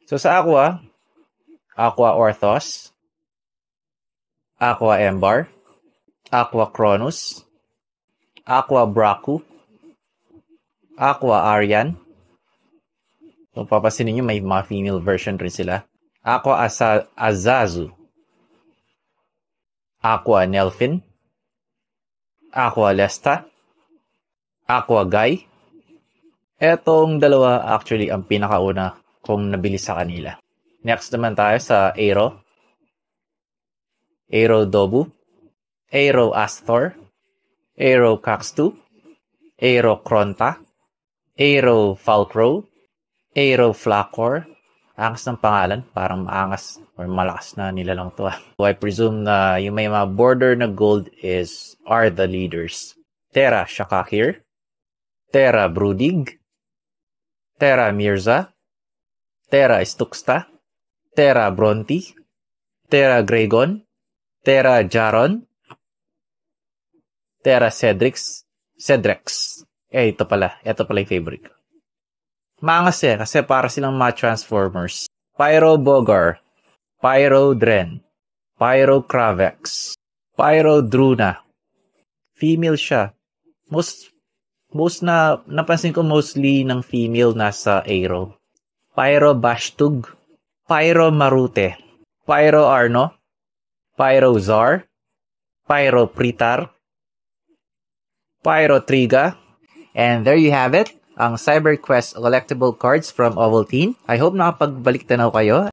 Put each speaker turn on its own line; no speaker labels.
So sa Aqua, Aqua Orthos, Aqua Embar, Aqua Cronus, Aqua Braku, Aqua Aryan. Kung papansinin nyo, may mga female version rin sila. Aqua Azazu, Aqua Nelfin, Aqua Lesta, Aqua Guy. Etong dalawa actually ang pinakauna kung nabili sa kanila. Next naman tayo sa Aero. Aero Dobu, Aero Astor, Aero Caxtu, Aero Cronta, Aero Falcrow, Aero Flacor. Angas ng pangalan, parang maangas or malakas na nila lang to. So I presume na yung may mga border na gold are the leaders. Terra Shakakir, Terra Brudig, Terra Mirza, Terra Stuxta, Terra Bronte, Terra Gregon, Terra Jaron, Terra Cedrex. Ito pala yung favorite ko. Maangas kasi para silang mga Transformers. Pyro Bogar, Pyro Dren, Pyro Kravex, Pyro Druna. Female siya. Most na napansin ko mostly ng female nasa Aero. Pyro Bashtug, Pyro Marute, Pyro Arno, Pyro Zar, Pyro Pritar, Pyro Triga. And there you have it, ang CyberQuest collectible cards from Ovaltine. I hope nakapagbalik tanaw kayo.